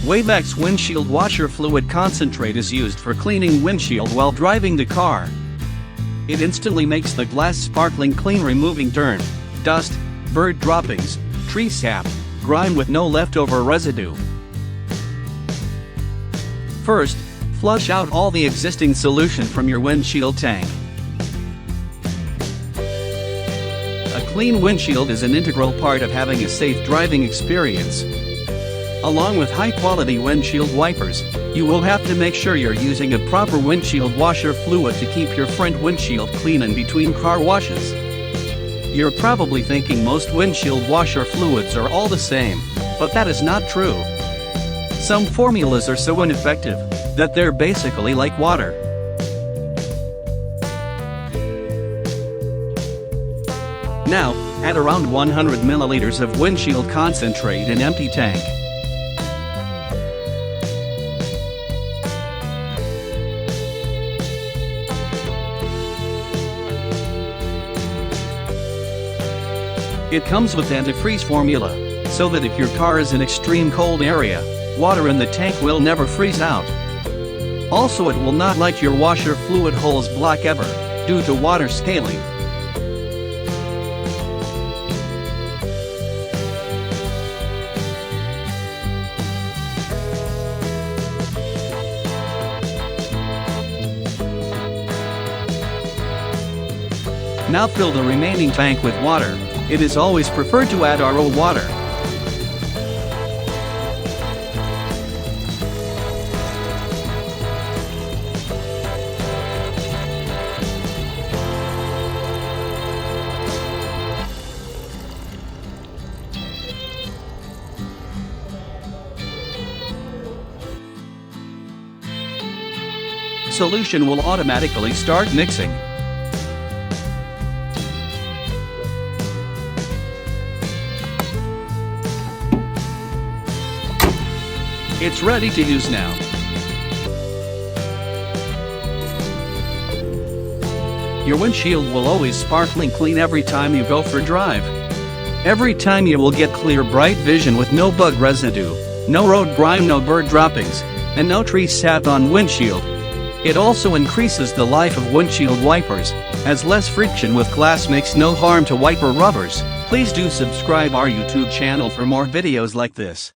Wavex Windshield Washer Fluid Concentrate is used for cleaning windshield while driving the car. It instantly makes the glass sparkling clean, removing dirt, dust, bird droppings, tree sap, grime with no leftover residue. First, flush out all the existing solution from your windshield tank. A clean windshield is an integral part of having a safe driving experience. Along with high-quality windshield wipers, you will have to make sure you're using a proper windshield washer fluid to keep your front windshield clean in between car washes. You're probably thinking most windshield washer fluids are all the same, but that is not true. Some formulas are so ineffective that they're basically like water. Now, add around 100 milliliters of windshield concentrate in empty tank. It comes with antifreeze formula, so that if your car is in extreme cold area, water in the tank will never freeze out. Also, it will not let your washer fluid holes block ever, due to water scaling. Now fill the remaining tank with water. It is always preferred to add RO water. Solution will automatically start mixing. It's ready to use now. Your windshield will always sparkling clean every time you go for a drive. Every time you will get clear, bright vision with no bug residue, no road grime, no bird droppings, and no tree sap on windshield. It also increases the life of windshield wipers, as less friction with glass makes no harm to wiper rubbers. Please do subscribe our YouTube channel for more videos like this.